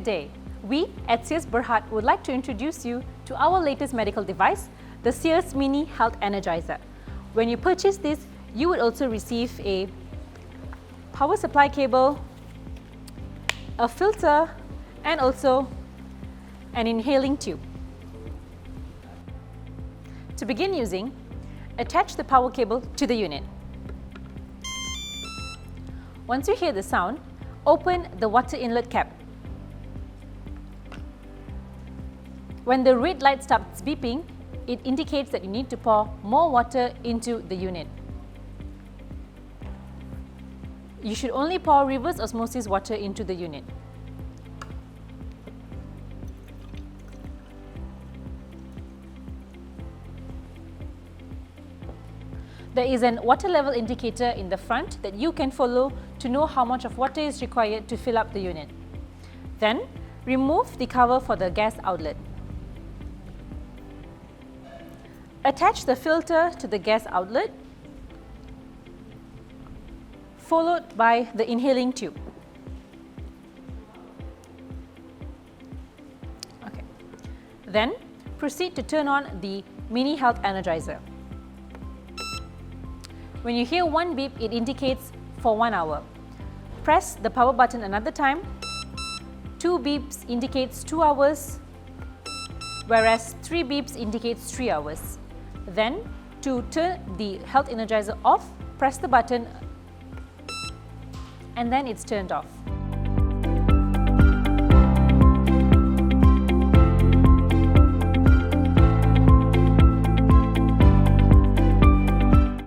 Good day. We at SEERS Berhad would like to introduce you to our latest medical device, the SEERS Mini Health Energizer. When you purchase this, you would also receive a power supply cable, a filter, and also an inhaling tube. To begin using, attach the power cable to the unit. Once you hear the sound, open the water inlet cap. When the red light starts beeping, it indicates that you need to pour more water into the unit. You should only pour reverse osmosis water into the unit. There is an water level indicator in the front that you can follow to know how much of water is required to fill up the unit. Then, remove the cover for the gas outlet. Attach the filter to the gas outlet, followed by the inhaling tube. Okay. Then, proceed to turn on the Mini Health Energizer. When you hear one beep, it indicates for 1 hour. Press the power button another time. 2 beeps indicates 2 hours, whereas 3 beeps indicates 3 hours. Then, to turn the Health Energizer off, press the button and then it's turned off.